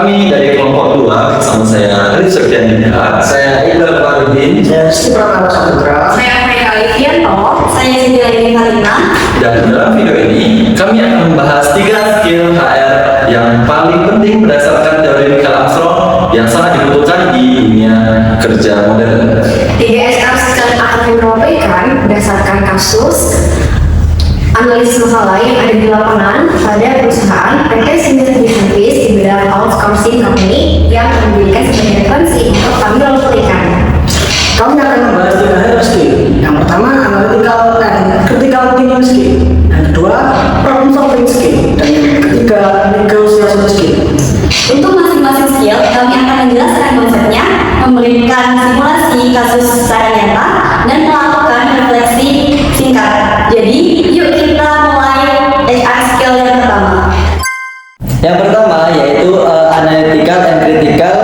Kami dari kelompok 2 bersama saya Arif Septianida, saya Iqbal Farudin, saya Pramana Saputra, Saya Mereka Alifianto, saya Cynthia Lini Halimah. dan dalam video ini kami akan membahas 3 skill HR yang paling penting berdasarkan teori Michael Armstrong yang sangat dibutuhkan di dunia kerja modern. 3 HR skill yang akan kami sampaikan berdasarkan kasus analisis masalah yang ada di lapangan pada perusahaan PT Siemens Service di bidang outsourcing company yang diberikan sebagai referensi untuk kami lalu berikan. kami akan membahas 3 hal skill. Yang pertama, analytical and critical thinking skill. Yang kedua, problem solving skill. Dan yang ketiga, negotiation skill. Untuk masing-masing skill, kami akan menjelaskan konsepnya, memberikan simulasi kasus secara nyata, dan melakukan refleksi singkat. Jadi, yuk kita mulai HR skill yang pertama. Yang pertama yaitu analytical and critical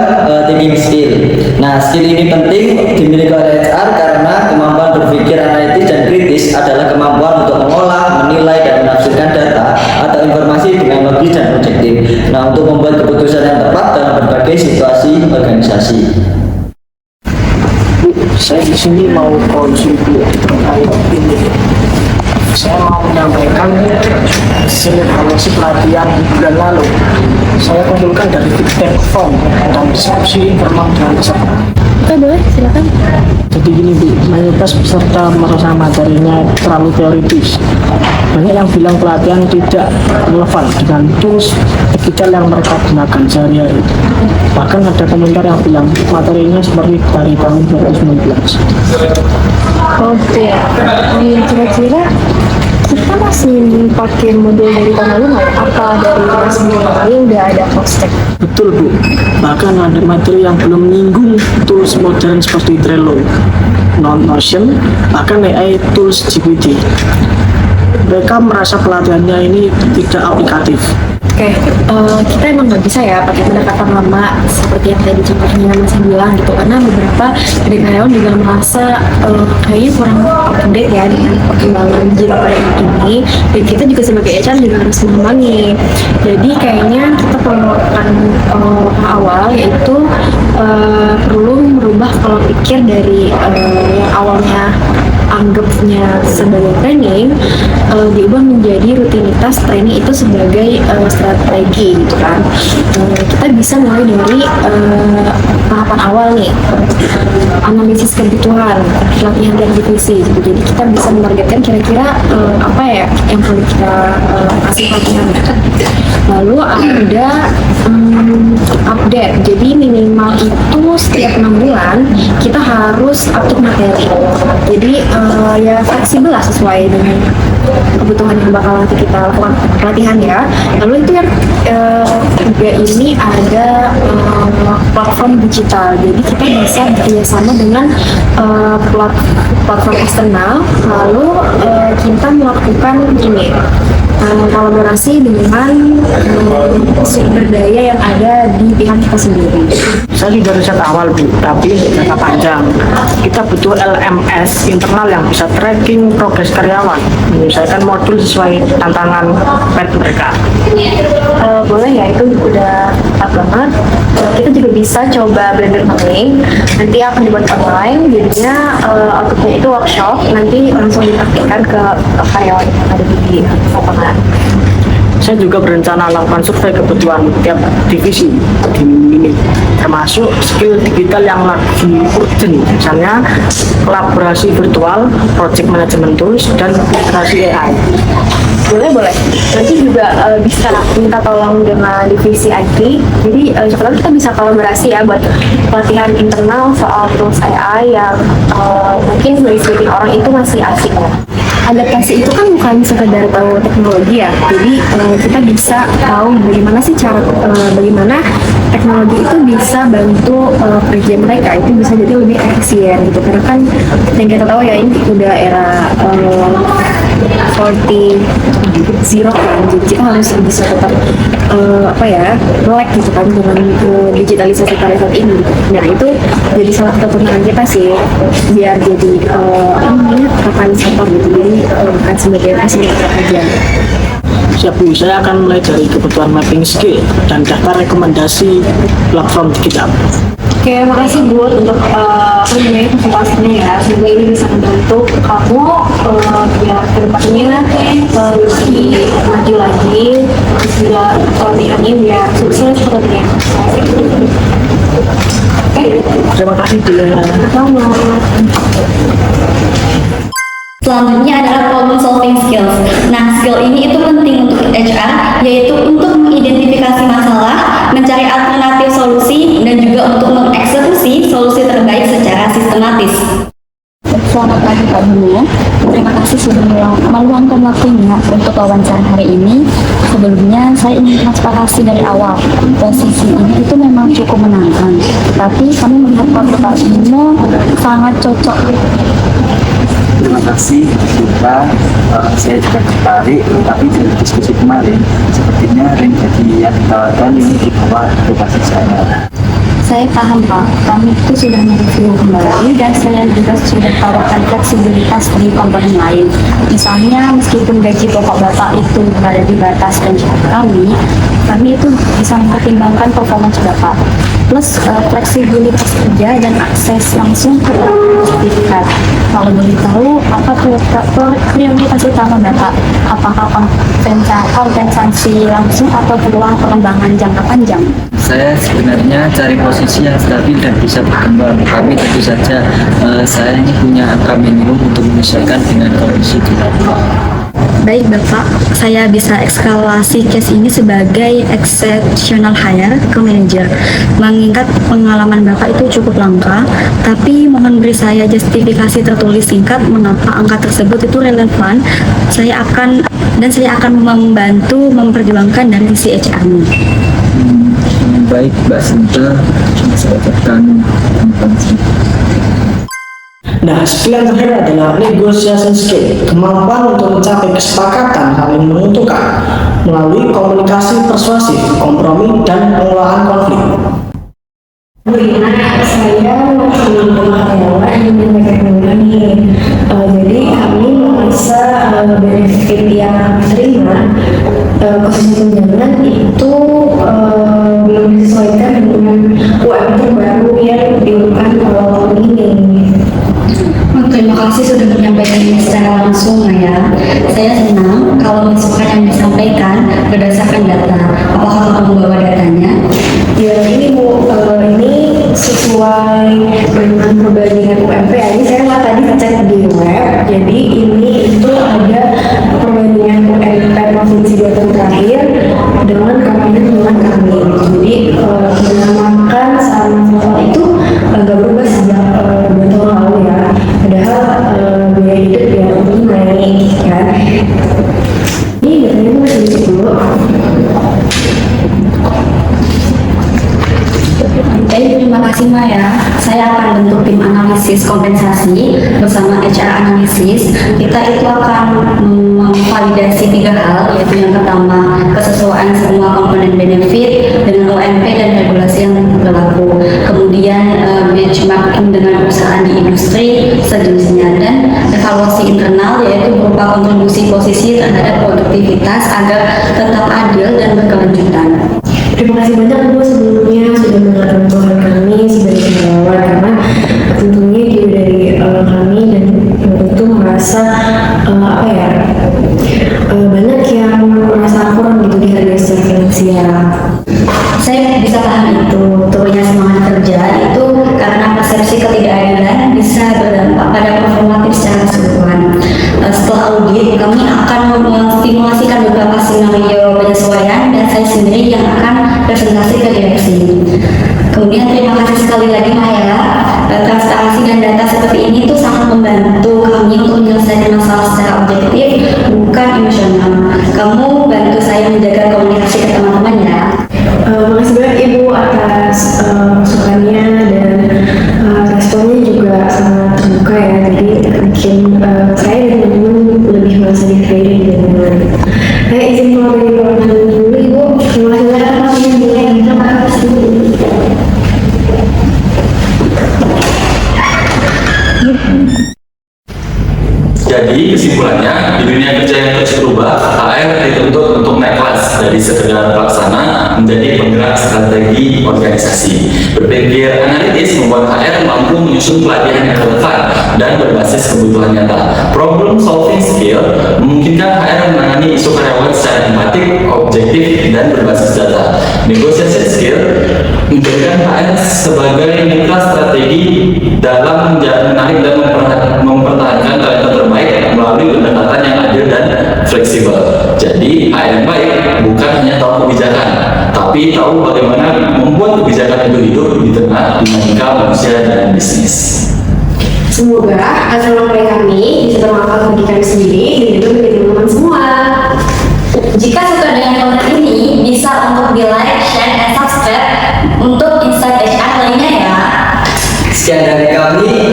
thinking skill. Nah, skill ini penting dimiliki oleh HR karena kemampuan berpikir analitis dan kritis adalah kemampuan untuk mengolah, menilai, dan menafsirkan data atau informasi dengan logis dan objektif. Nah, untuk membuat keputusan yang tepat dalam berbagai situasi organisasi. Saya di sini mau kontribusi terkait ini. Saya mau menyampaikan hasil evaluasi pelatihan bulan lalu. Saya kumpulkan dari feedback form dan diskusi informal dengan peserta. Oke, boleh, silakan. Jadi gini Bu, mayoritas peserta merasa materinya terlalu teoritis. Banyak yang bilang pelatihan tidak relevan dengan tools digital yang mereka gunakan sehari-hari. Bahkan ada komentar yang bilang materinya seperti dari tahun 2019. Oke, kira-kira kita masih pakai modul dari tahun lalu nggak? Apa dari sebelum ini udah ada Foxtech? Betul Bu, bahkan ada materi yang belum menyinggung tools modern seperti Trello, Notion, bahkan AI tools GPT. Mereka merasa pelatihannya ini tidak aplikatif. Oke, kita emang nggak bisa ya pakai pendekatan lama seperti yang tadi contohnya Mas bilang gitu, karena beberapa dari karyawan juga merasa kayaknya kurang up to date ya dengan perkembangan digital pada ini, dan kita juga sebagai HR juga harus memahami. Jadi kayaknya kita perlu melakukan awal yaitu perlu merubah pola pikir dari yang awalnya anggapnya sebagai training diubah menjadi rutinitas training itu sebagai strategi gitu kan. Kita bisa mulai dari tahapan awal nih, analisis kebutuhan pelatihan dan divisi gitu. Jadi kita bisa menargetkan kira-kira apa ya yang perlu kita kasih pelatihan. Lalu ada update, jadi minimal itu setiap 6 bulan kita harus update materi. Jadi ya fleksibel lah sesuai dengan kebutuhan yang bakal nanti kita lakukan pelatihan ya. Lalu itu yang juga ini ada platform digital, jadi kita bisa bekerjasama dengan platform eksternal, lalu kita melakukan ini kolaborasi dengan sumber daya yang ada di pihak kita sendiri. Saya sudah riset awal Bu, tapi jangka panjang. Kita butuh LMS internal yang bisa tracking progres karyawan, menyelesaikan modul sesuai tantangan pet mereka. Boleh ya, itu udah tepat banget. Kita juga bisa coba blended learning, nanti akan dibuat online, jadinya outputnya itu workshop, nanti langsung dipraktikkan ke karyawan yang ada di lapangan. Saya juga berencana lakukan survei kebutuhan tiap divisi di ini, termasuk skill digital yang lagi urgent, misalnya kolaborasi virtual, project management tools, dan literasi AI. Boleh. Nanti juga bisa minta tolong dengan divisi IT. Jadi siapa tahu kita bisa kolaborasi ya buat pelatihan internal soal tools AI yang mungkin bagi sebagian orang itu masih asing ya. Adaptasi itu kan bukan sekedar tahu teknologi ya, jadi kita bisa tahu bagaimana sih cara bagaimana teknologi itu bisa bantu kerja mereka itu bisa jadi lebih efisien gitu, karena kan yang kita tahu ya ini udah era 40 kan, jadi kita harus bisa tetap melek gitu kan dengan digitalisasi karya saat ini. Nah itu jadi salah satu tantangan kita sih biar jadi katalisator gitu, jadi bukan sebagai fasilitator aja. Siap Bu, saya akan mulai dari kebutuhan mapping skill dan daftar rekomendasi platform digital. Oke, makasih Bu untuk presentasinya ya. Semoga ini bisa membantu kamu biar kedepannya lebih maju lagi, terus juga pelatihannya biar sukses seperti yang Oke, Terima kasih Dia. sama. Selanjutnya adalah problem solving skills. Nah, skill ini itu penting untuk HR, yaitu untuk mengidentifikasi masalah, mencari alternatif solusi, dan juga untuk mengeksekusi solusi terbaik secara sistematis. Selamat pagi Pak Dulu. Terima kasih sudah meluangkan waktunya untuk wawancara hari ini. Sebelumnya saya ingin transparansi dari awal. Posisi ini itu memang cukup menantang, tapi kami melihat Pak Bimo sangat cocok. Terima kasih juga saya juga tertarik, tapi dari diskusi kemarin sepertinya range jadi yang ditawarkan ini di bawah ekspektasi saya. Saya paham Pak, kami itu sudah mereview kembali dan saya juga sudah tawarkan fleksibilitas di komponen lain. Misalnya meskipun gaji pokok Bapak itu berada di batas range kami itu bisa mempertimbangkan performance Bapak. Plus fleksibilitas kerja dan akses langsung ke sertifikat. Kalau boleh tahu, apa prioritas utama Bapak? Apakah kompensasi langsung atau peluang pengembangan jangka panjang? Saya sebenarnya cari posisi yang stabil dan bisa berkembang, tapi tentu saja saya ini punya angka minimum untuk menyesuaikan dengan kondisi di lapangan. Baik Bapak, saya bisa eskalasi case ini sebagai exceptional hire ke manajer. Mengingat pengalaman Bapak itu cukup langka, tapi mohon beri saya justifikasi tertulis singkat mengapa angka tersebut itu relevan. Saya akan membantu memperjuangkan dari sisi HR-nya. Baik Mbak Sinta, saya tekan kompensasi. Nah, skill yang terakhir adalah negotiation skill, kemampuan untuk mencapai kesepakatan saling menguntungkan melalui komunikasi persuasif, kompromi, dan pengelolaan konflik. Saya teman-teman karyawan yang menyampaikan nih. Jadi kami merasa benefit yang diterima khusus tunjangan itu belum disesuaikan dengan UMP baru yang diumumkan tahun ini. Terima kasih sudah menyampaikan ini secara langsung ya. Saya senang kalau masukan yang disampaikan berdasarkan data. Apakah kamu membawa datanya? Ya ini Bu, ini sesuai dengan perbandingan UMP. Ini saya nggak tadi ngecek di web. Jadi ini itu ada perbandingan UMP provinsi Banten terakhir dengan kami. Jadi menyamakan sama itu agak berubah sejak 2 tahun lalu ya. Padahal biaya hidup yang naik kan. Ini datanya masih dicek dulu. Baik, terima kasih Maya. Saya akan bentuk tim analisis kompensasi bersama HR analisis. Kita itu akan memvalidasi 3 hal, yaitu yang pertama kesesuaian semua komponen benefit dengan UMP dan regulasi yang berlaku. Kemudian benchmarking dengan perusahaan di industri sejenisnya, dan evaluasi internal yaitu berupa kontribusi posisi terhadap produktivitas agar tetap adil dan berkelanjutan. Terima kasih banyak Bu sebelumnya sudah mendengarkan keluhan kami sebagai karyawan, karena tentunya juga dari kami dan itu merasa banyak yang merasa kurang gitu dihargai secara finansial. Saya bisa paham itu, turunnya semangat kerja itu karena persepsi ketidakadilan bisa berdampak pada performatif secara keseluruhan. Setelah audit, kami akan menstimulasikan beberapa skenario penyesuaian dan saya sendiri yang akan presentasi ke direksi. Kemudian terima kasih sekali lagi Maya. Transparansi dan data seperti ini tuh sangat membantu kami untuk menyelesaikan masalah secara objektif, bukan emosional. Kamu bantu saya menjaga komunikasi ke teman-teman ya. Makasih banyak Ibu atas masukannya dan responnya juga sangat terbuka ya. Jadi bikin saya dan teman-teman lebih merasa dihargai dan nyaman. Saya izin keluar dari ruangan dulu Ibu. Terima kasih banyak atas waktunya. Terima kasih. Jadi kesimpulannya, di dunia kerja yang terus berubah, HR dituntut untuk pelaksana menjadi penggerak strategi organisasi. Berpikir analitis membuat HR mampu menyusun pelatihan yang relevan dan berbasis kebutuhan nyata. Problem solving skill memungkinkan HR menangani isu karyawan secara empatik, objektif, dan berbasis data. Negotiation skill menjadikan HR sebagai mitra strategi dalam menarik dan mempertahankan talenta terbaik melalui pendekatan yang adil dan fleksibel. Jadi HR yang baik bukan hanya tahu kebijakan, tapi tahu bagaimana membuat kebijakan itu hidup di tengah dinamika manusia dan bisnis. Semoga hasil materi kami bisa bermanfaat bagi kami sendiri dan juga bagi teman-teman semua. Jika suka dengan konten ini, bisa untuk di like, share, dan subscribe untuk Insight HR lainnya ya. Sekian dari kami.